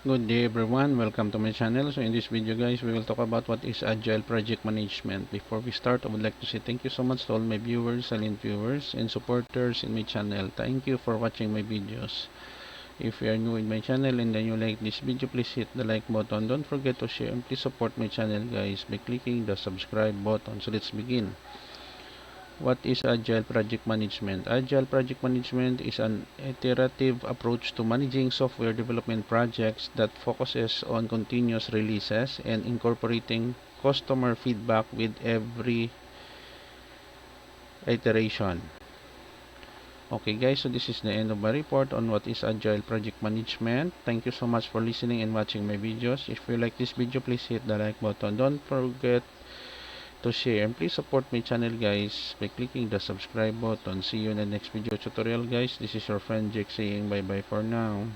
Good day everyone, welcome to my channel. So in this video guys, we will talk about what is agile project management. Before we start, I would like to say thank you so much to all my viewers, silent viewers, and supporters in my channel. Thank you for watching my videos. If you are new in my channel and then you like this video, please hit the like button. Don't forget to share and please support my channel guys by clicking the subscribe button. So let's begin. What is Agile Project Management? Agile Project Management is an iterative approach to managing software development projects that focuses on continuous releases and incorporating customer feedback with every iteration. Okay guys, so this is the end of my report on what is Agile Project Management. Thank you so much for listening and watching my videos. If you like this video, please hit the like button. Don't forget to share and please support my channel guys by clicking the subscribe button. See you in the next video tutorial guys. This is your friend Jake saying bye bye for now.